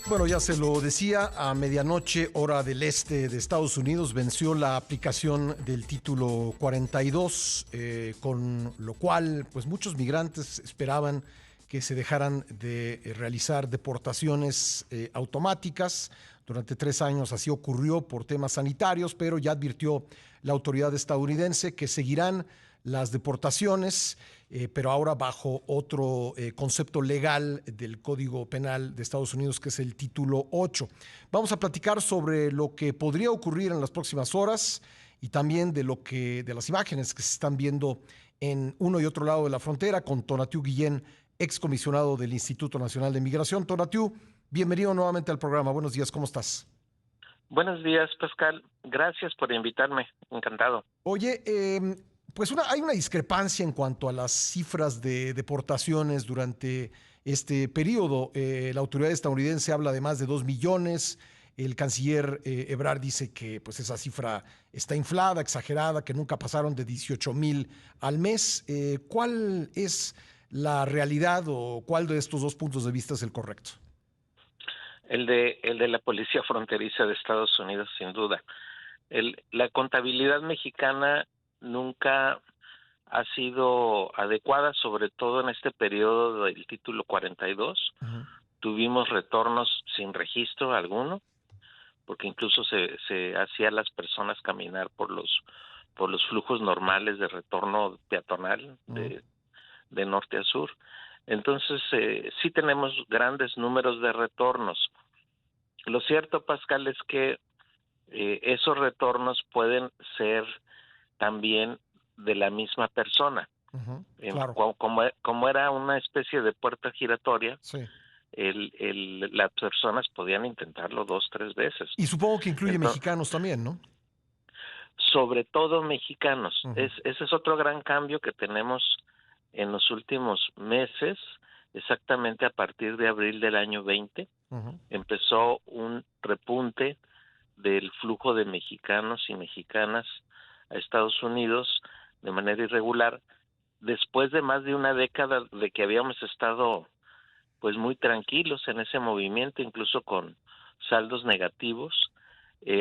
Bueno, ya se lo decía, a medianoche, hora del este de Estados Unidos, venció la aplicación del título 42, con lo cual, pues muchos migrantes esperaban que se dejaran de realizar deportaciones automáticas. Durante 3 años así ocurrió por temas sanitarios, pero ya advirtió la autoridad estadounidense que seguirán las deportaciones, pero ahora bajo otro concepto legal del Código Penal de Estados Unidos, que es el título 8. Vamos a platicar sobre lo que podría ocurrir en las próximas horas y también de las imágenes que se están viendo en uno y otro lado de la frontera con Tonatiuh Guillén, excomisionado del Instituto Nacional de Migración. Tonatiuh, bienvenido nuevamente al programa. Buenos días, ¿cómo estás? Buenos días, Pascal. Gracias por invitarme. Encantado. Oye, pues hay una discrepancia en cuanto a las cifras de deportaciones durante este periodo. La autoridad estadounidense habla de más de 2 millones. El canciller Ebrard dice que pues, esa cifra está inflada, exagerada, que nunca pasaron de 18,000 al mes. ¿Cuál es la realidad o cuál de estos dos puntos de vista es el correcto? El de la Policía Fronteriza de Estados Unidos, sin duda. La contabilidad mexicana nunca ha sido adecuada, sobre todo en este periodo del título 42. Ujú. Tuvimos retornos sin registro alguno, porque incluso se hacía a las personas caminar por los flujos normales de retorno peatonal Ujú. de norte a sur. Entonces, sí tenemos grandes números de retornos. Lo cierto, Pascal, es que esos retornos pueden ser también de la misma persona. Ujú. Claro, Como era una especie de puerta giratoria, sí. las personas podían intentarlo 2, 3 veces. Y supongo que incluye Entonces, mexicanos también, ¿no? sobre todo mexicanos. Ujú. Ese es otro gran cambio que tenemos en los últimos meses, exactamente a partir de abril del año 20. Ujú. Empezó un repunte del flujo de mexicanos y mexicanas a Estados Unidos de manera irregular, después de más de una década de que habíamos estado pues muy tranquilos en ese movimiento, incluso con saldos negativos.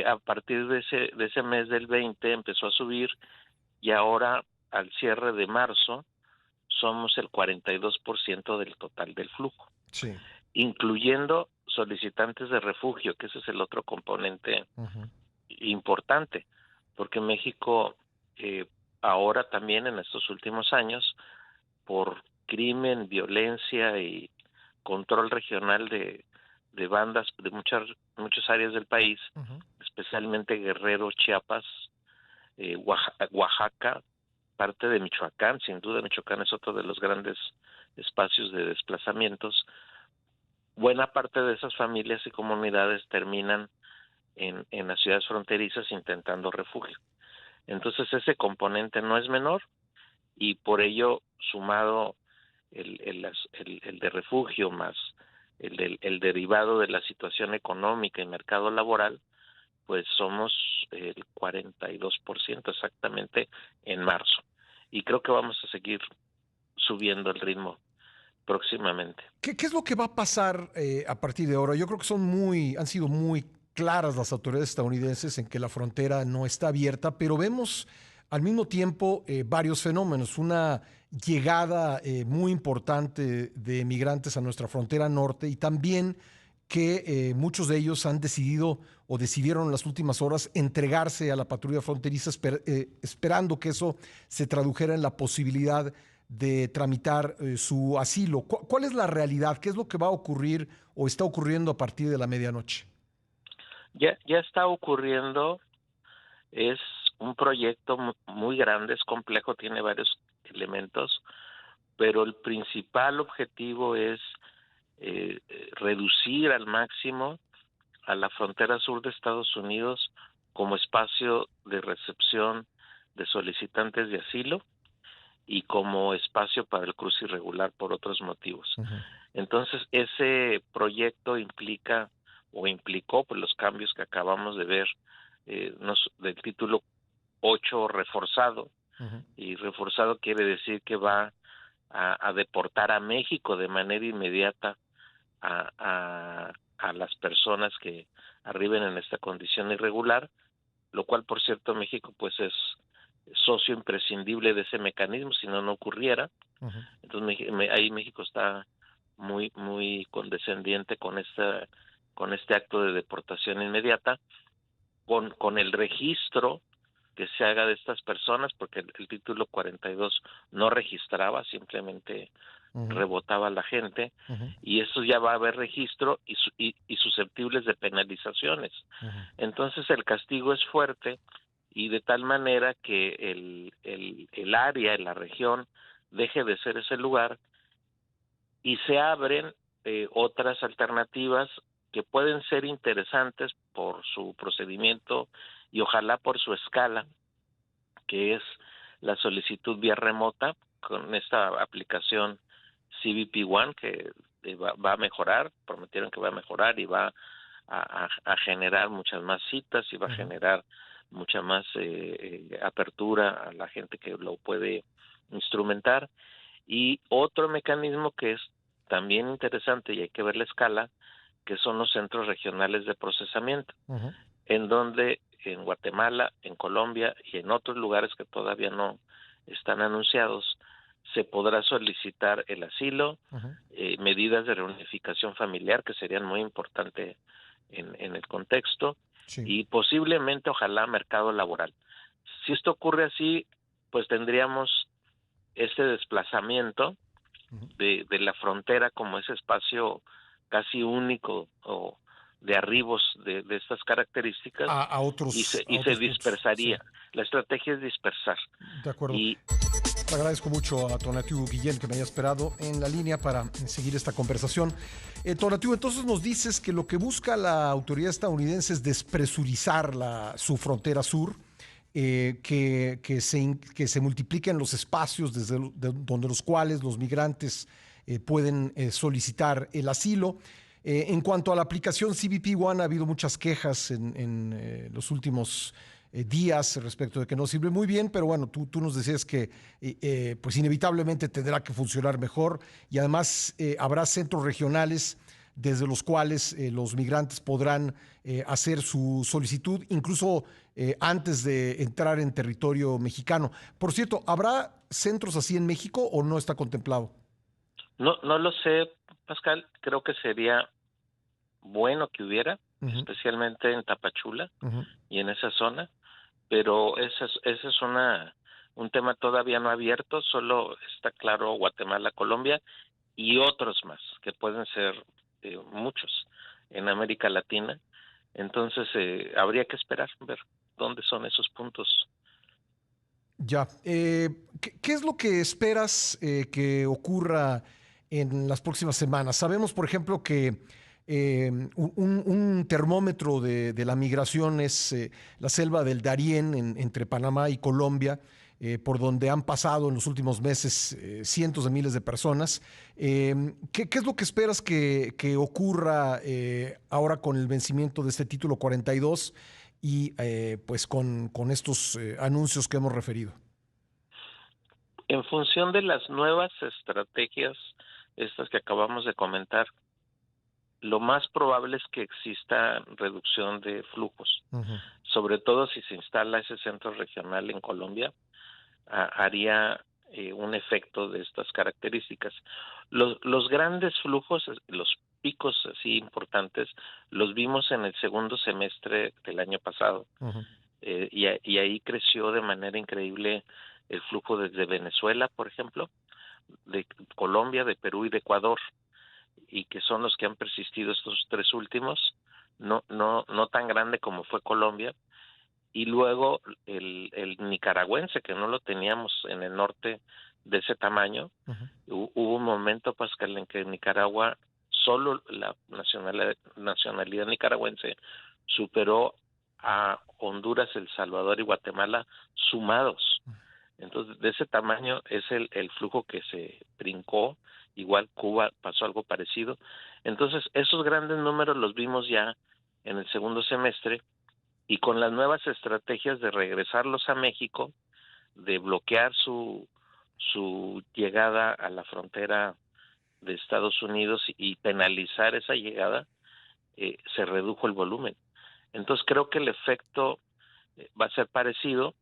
A partir de ese mes del 20 empezó a subir, y ahora al cierre de marzo somos el 42% del total del flujo, Sí. incluyendo solicitantes de refugio, que ese es el otro componente Ujú. importante, porque México eh, ahora también en estos últimos años, por crimen, violencia y control regional de bandas de muchas áreas del país, Ujú. especialmente Guerrero, Chiapas, Oaxaca, parte de Michoacán. Sin duda Michoacán es otro de los grandes espacios de desplazamientos. Buena parte de esas familias y comunidades terminan en las ciudades fronterizas intentando refugio. Entonces ese componente no es menor, y por ello, sumado el de refugio más el derivado de la situación económica y mercado laboral, pues somos el 42% exactamente en marzo. Y creo que vamos a seguir subiendo el ritmo próximamente. ¿Qué es lo que va a pasar a partir de ahora? Yo creo que han sido muy claras las autoridades estadounidenses en que la frontera no está abierta, pero vemos al mismo tiempo varios fenómenos. Una llegada muy importante de migrantes a nuestra frontera norte y también que muchos de ellos han decidido o decidieron en las últimas horas entregarse a la patrulla fronteriza esperando que eso se tradujera en la posibilidad de tramitar su asilo. ¿Cuál es la realidad? ¿Qué es lo que va a ocurrir o está ocurriendo a partir de la medianoche? Ya está ocurriendo. Es un proyecto muy grande, es complejo, tiene varios elementos, pero el principal objetivo es reducir al máximo a la frontera sur de Estados Unidos como espacio de recepción de solicitantes de asilo y como espacio para el cruce irregular por otros motivos. Ujú. Entonces, ese proyecto implicó pues, los cambios que acabamos de ver del título 8 reforzado, Ujú. y reforzado quiere decir que va a deportar a México de manera inmediata a las personas que arriben en esta condición irregular, lo cual, por cierto, México pues es socio imprescindible de ese mecanismo, si no, no ocurriera. Ujú. Entonces ahí México está muy condescendiente con este acto de deportación inmediata, con el registro que se haga de estas personas, porque el título 42 no registraba, simplemente Ujú. rebotaba a la gente, Ujú. y eso ya va a haber registro y susceptibles de penalizaciones. Ujú. Entonces el castigo es fuerte, y de tal manera que el área, la región, deje de ser ese lugar y se abren otras alternativas que pueden ser interesantes por su procedimiento y ojalá por su escala, que es la solicitud vía remota con esta aplicación CBP One, que va a mejorar, prometieron que va a mejorar y va a generar muchas más citas y va a Ujú. generar mucha más apertura a la gente que lo puede instrumentar. Y otro mecanismo que es también interesante y hay que ver la escala, que son los centros regionales de procesamiento, Ujú. en donde en Guatemala, en Colombia y en otros lugares que todavía no están anunciados, se podrá solicitar el asilo, Ujú. medidas de reunificación familiar que serían muy importantes en el contexto, Sí. y posiblemente, ojalá, mercado laboral. Si esto ocurre así, pues tendríamos este desplazamiento Ujú. de la frontera como ese espacio casi único o de arribos de estas características, A y otros, a se otros puntos. Sí, dispersaría. La estrategia es dispersar. de acuerdo. Y Te agradezco mucho a Tonatiu Guillén que me haya esperado en la línea para seguir esta conversación. Tonatiu, entonces nos dices que lo que busca la autoridad estadounidense es despresurizar su frontera sur, que se multipliquen los espacios donde los cuales los migrantes pueden solicitar el asilo. En cuanto a la aplicación CBP One, ha habido muchas quejas en los últimos días respecto de que no sirve muy bien, pero bueno, tú nos decías que pues inevitablemente tendrá que funcionar mejor y además habrá centros regionales desde los cuales los migrantes podrán hacer su solicitud, incluso antes de entrar en territorio mexicano. Por cierto, ¿habrá centros así en México o no está contemplado? no lo sé, Pascal, creo que sería bueno que hubiera, Ujú. especialmente en Tapachula Ujú. y en esa zona, pero ese es un tema todavía no abierto, solo está claro Guatemala, Colombia y otros más, que pueden ser muchos en América Latina. Entonces habría que esperar, ver dónde son esos puntos. Ya. ¿Qué es lo que esperas que ocurra en las próximas semanas? Sabemos, por ejemplo, que un termómetro de la migración es la selva del Darién entre Panamá y Colombia, por donde han pasado en los últimos meses cientos de miles de personas. ¿Qué es lo que esperas que ocurra ahora con el vencimiento de este título 42 y pues con estos anuncios que hemos referido? En función de las nuevas estrategias, estas que acabamos de comentar, lo más probable es que exista reducción de flujos, Ujú. sobre todo si se instala ese centro regional en Colombia, haría un efecto de estas características. Los grandes flujos, los picos así importantes, los vimos en el segundo semestre del año pasado, Ujú. y ahí creció de manera increíble el flujo desde Venezuela, por ejemplo, de Colombia, de Perú y de Ecuador, y que son los que han persistido estos tres últimos, no tan grande como fue Colombia. Y luego el nicaragüense, que no lo teníamos en el norte de ese tamaño. Ujú. Hubo un momento, Pascal, en que en Nicaragua solo la nacionalidad nicaragüense superó a Honduras, El Salvador y Guatemala sumados. Entonces, de ese tamaño es el flujo que se brincó. Igual Cuba pasó algo parecido. Entonces, esos grandes números los vimos ya en el segundo semestre, y con las nuevas estrategias de regresarlos a México, de bloquear su llegada a la frontera de Estados Unidos y penalizar esa llegada, se redujo el volumen. Entonces creo que el efecto va a ser parecido.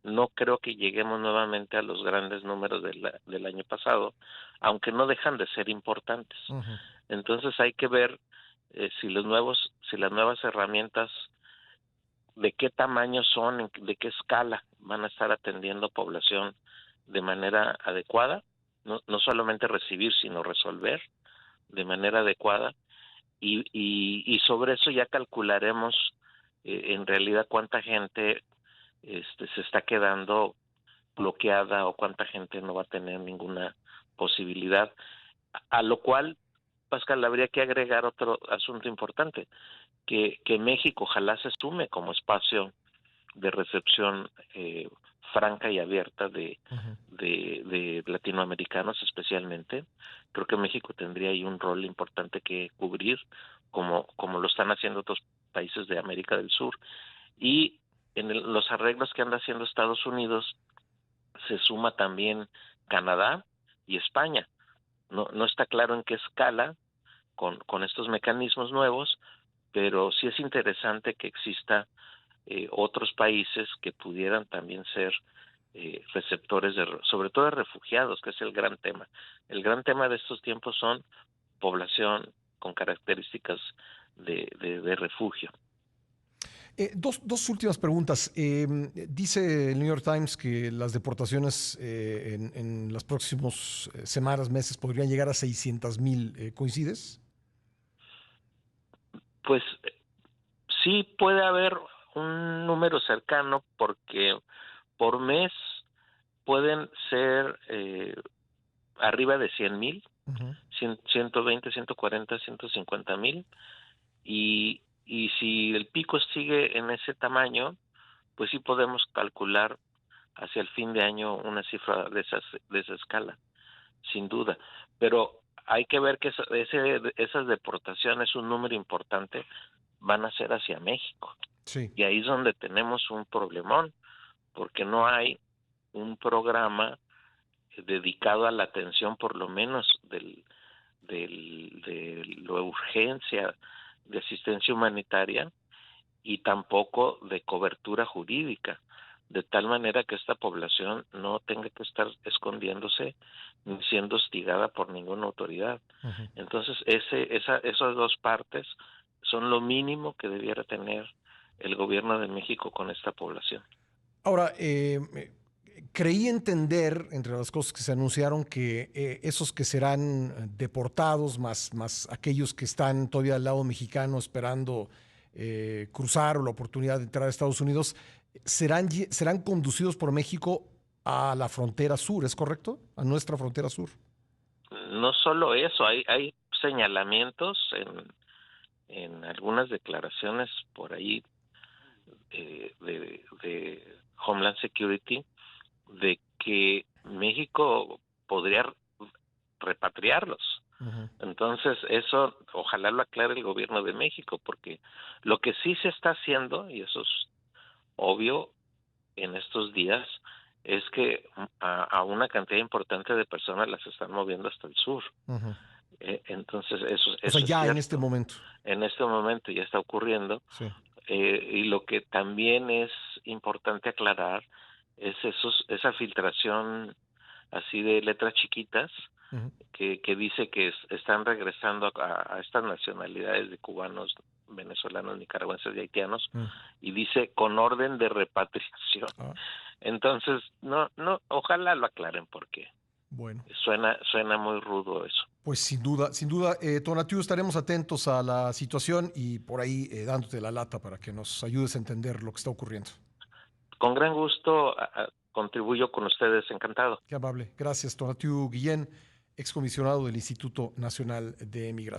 No creo que lleguemos nuevamente a los grandes números del año pasado, aunque no dejan de ser importantes. Ujú. Entonces hay que ver si las nuevas herramientas, de qué tamaño son, de qué escala van a estar atendiendo población de manera adecuada, no solamente recibir, sino resolver de manera adecuada, y sobre eso ya calcularemos en realidad cuánta gente se está quedando bloqueada o cuánta gente no va a tener ninguna posibilidad, a lo cual, Pascal, habría que agregar otro asunto importante, que México ojalá se sume como espacio de recepción franca y abierta Ujú. de latinoamericanos especialmente. Creo que México tendría ahí un rol importante que cubrir, como lo están haciendo otros países de América del Sur. Y en los arreglos que anda haciendo Estados Unidos se suma también Canadá y España. No está claro en qué escala con estos mecanismos nuevos, pero sí es interesante que exista otros países que pudieran también ser receptores, sobre todo de refugiados, que es el gran tema. El gran tema de estos tiempos son población con características de refugio. Dos últimas preguntas. Dice el New York Times que las deportaciones en las próximas semanas, meses, podrían llegar a 600,000. ¿Coincides? Pues sí puede haber un número cercano, porque por mes pueden ser arriba de 100,000, Ujú. 120, 140, 150,000, y si el pico sigue en ese tamaño, pues sí podemos calcular hacia el fin de año una cifra de esa escala, sin duda. Pero hay que ver que esas deportaciones, un número importante, van a ser hacia México. Sí. Y ahí es donde tenemos un problemón, porque no hay un programa dedicado a la atención, por lo menos de la urgencia de asistencia humanitaria, y tampoco de cobertura jurídica, de tal manera que esta población no tenga que estar escondiéndose ni siendo hostigada por ninguna autoridad. Ujú. Entonces, esas dos partes son lo mínimo que debiera tener el gobierno de México con esta población. Ahora, creí entender, entre las cosas que se anunciaron, que esos que serán deportados, más aquellos que están todavía al lado mexicano esperando cruzar o la oportunidad de entrar a Estados Unidos, serán conducidos por México a la frontera sur, ¿es correcto? A nuestra frontera sur. No solo eso, hay señalamientos en algunas declaraciones por ahí de Homeland Security, de que México podría repatriarlos. Ujú. Entonces, eso ojalá lo aclare el gobierno de México, porque lo que sí se está haciendo, y eso es obvio en estos días, es que a una cantidad importante de personas las están moviendo hasta el sur. Ujú. Entonces, O sea, eso es ya en este cierto. momento. En este momento ya está ocurriendo. Sí. Y lo que también es importante aclarar es esa filtración así de letras chiquitas Ujú. que dice que están regresando a estas nacionalidades de cubanos, venezolanos, nicaragüenses y haitianos, Mm. y dice con orden de repatriación. Ah, Entonces, no, ojalá lo aclaren, porque bueno. suena muy rudo eso. Pues sin duda, sin duda, Tonatiuh, estaremos atentos a la situación y por ahí dándote la lata para que nos ayudes a entender lo que está ocurriendo. Con gran gusto contribuyo con ustedes, encantado. Qué amable. Gracias, Tonatiuh Guillén, excomisionado del Instituto Nacional de Migración.